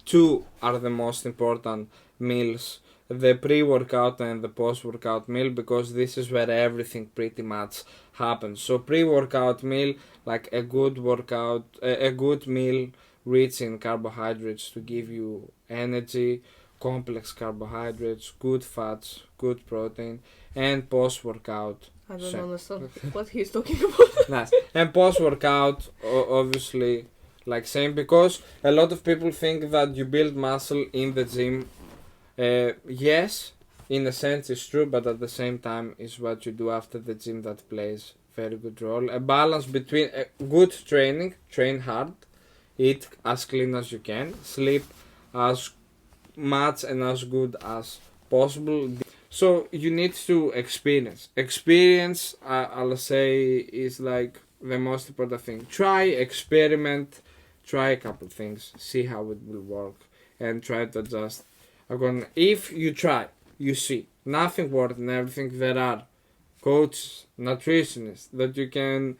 two are the most important meals: the pre-workout and the post-workout meal, because this is where everything pretty much happens. So pre-workout meal, like a good workout, a good meal rich in carbohydrates to give you energy, complex carbohydrates, good fats, good protein, and post-workout.
I don't understand what he's talking about.
Nice. And post-workout, obviously, like same, because a lot of people think that you build muscle in the gym. Yes, in a sense it's true, but at the same time is what you do after the gym that plays very good role. A balance between good training, train hard, eat as clean as you can, sleep as much and as good as possible. So you need to experience. Experience, I'll say, is like the most important thing. Try, experiment, try a couple things, see how it will work, and try to adjust. If you try, you see nothing worth and everything. There are coaches, nutritionists that you can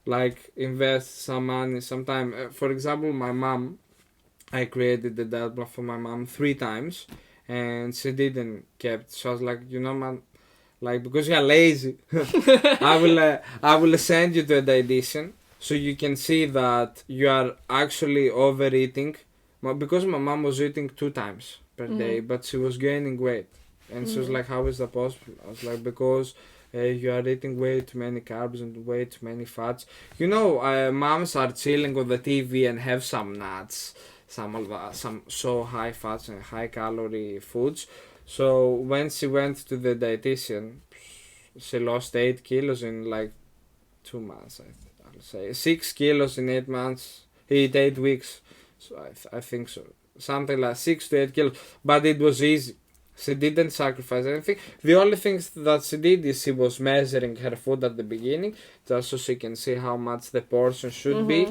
like invest some money, some time. For example, my mom, I created the diet plan for my mom 3 times, and she didn't kept. So I was like, man, like because you're lazy, I will send you to a dietitian so you can see that you are actually overeating. Because my mom was eating 2 times per day, but she was gaining weight, and she was like, "How is that possible?" I was like, "Because you are eating way too many carbs and way too many fats. Moms are chilling on the TV and have some nuts." Some so high fats and high calorie foods. So when she went to the dietitian, she lost 8 kilos in like 2 months. I'll say 6 kilos in 8 months. 8 weeks. So I think so. Something like 6 to 8 kilos. But it was easy. She didn't sacrifice anything. The only thing that she did is she was measuring her food at the beginning, just so she can see how much the portion should be.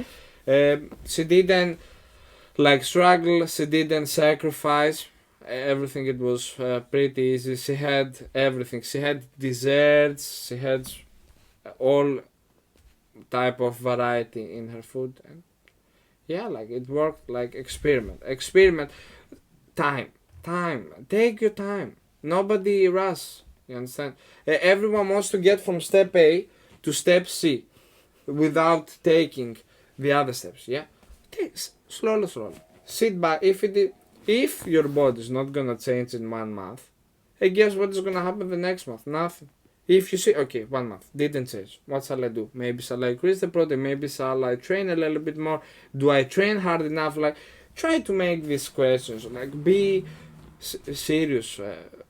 She didn't struggle, she didn't sacrifice everything. It was pretty easy. She had everything. She had desserts, she had all type of variety in her food. And yeah, like it worked. Like experiment, time, take your time. Nobody rush. You understand? Everyone wants to get from step A to step C without taking the other steps. Yeah, take slowly. Sit back. If your body is not gonna change in 1 month, hey, guess what is gonna happen the next month? Nothing. If you say, okay, 1 month didn't change, what shall I do? Maybe shall I increase the protein? Maybe shall I train a little bit more? Do I train hard enough? Like, try to make these questions. Like, be serious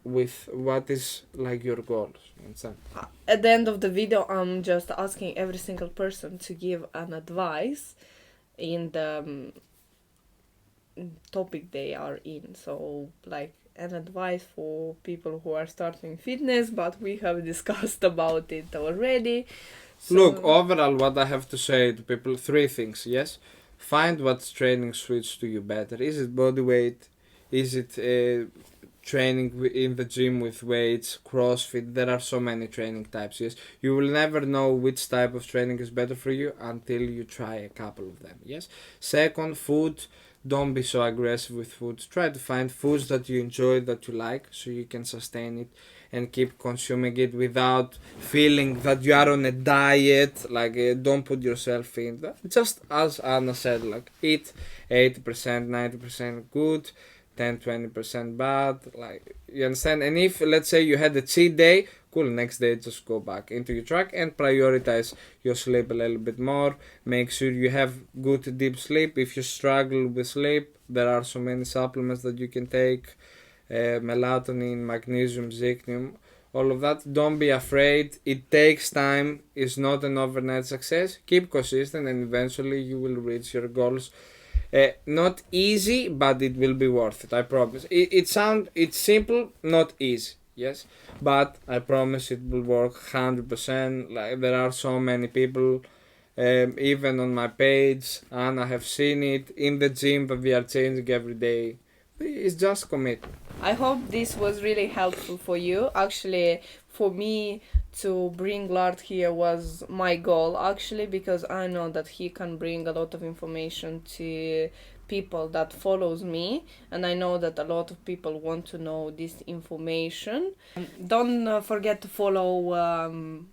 with what is like your goals. You understand?
At the end of the video, I'm just asking every single person to give an advice in the topic they are in. So, like, an advice for people who are starting fitness, but we have discussed about it already. So,
look, overall, what I have to say to people, 3 things. Yes, find what training suits to you better. Is it body weight? Is it training in the gym with weights, CrossFit? There are so many training types. Yes, you will never know which type of training is better for you until you try a couple of them. Yes. Second, food. Don't be so aggressive with food. Try to find foods that you enjoy, that you like, so you can sustain it and keep consuming it without feeling that you are on a diet. Like, don't put yourself in that. Just as Anna said, like, eat 80%, 90% good, 10-20% bad. Like, you understand? And if, let's say, you had a cheat day, cool, next day just go back into your track and prioritize your sleep a little bit more. Make sure you have good deep sleep. If you struggle with sleep, there are so many supplements that you can take, melatonin, magnesium, zinc, all of that. Don't be afraid. It takes time. It's not an overnight success. Keep consistent and eventually you will reach your goals. Not easy, but it will be worth it, I promise. It's simple, not easy. Yes, but I promise it will work 100%. Like, there are so many people, even on my page, and I have seen it in the gym that we are changing every day. It's just commitment.
I hope this was really helpful for you. Actually, for me to bring Lart here was my goal, actually, because I know that he can bring a lot of information to people that follows me, and I know that a lot of people want to know this information. Don't forget to follow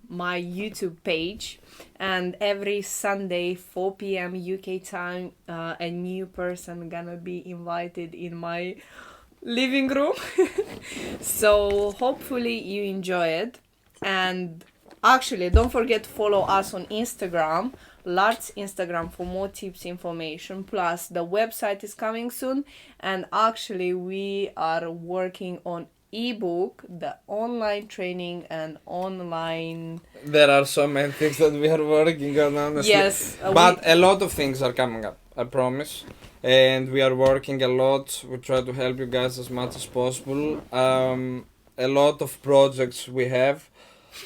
my YouTube page, and every Sunday 4 p.m. UK time a new person gonna be invited in my living room. So hopefully you enjoy it, and actually don't forget to follow us on Instagram, Lart's Instagram, for more tips, information. Plus the website is coming soon, and actually we are working on ebook, the online training and online.
There are so many things that we are working on, honestly.
Yes,
but a lot of things are coming up, I promise. And we are working a lot. We try to help you guys as much as possible. A lot of projects we have.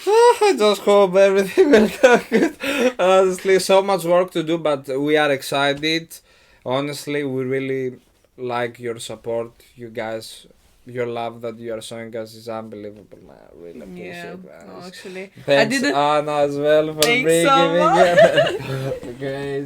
I just hope everything will go good. Honestly, so much work to do, but we are excited. Honestly, we really like your support, you guys. Your love that you are showing us is unbelievable, man. I really appreciate it.
No, actually,
Thanks,
I didn't.
Anna, as well, for
Thanks
bringing
so
me.
much.
Great.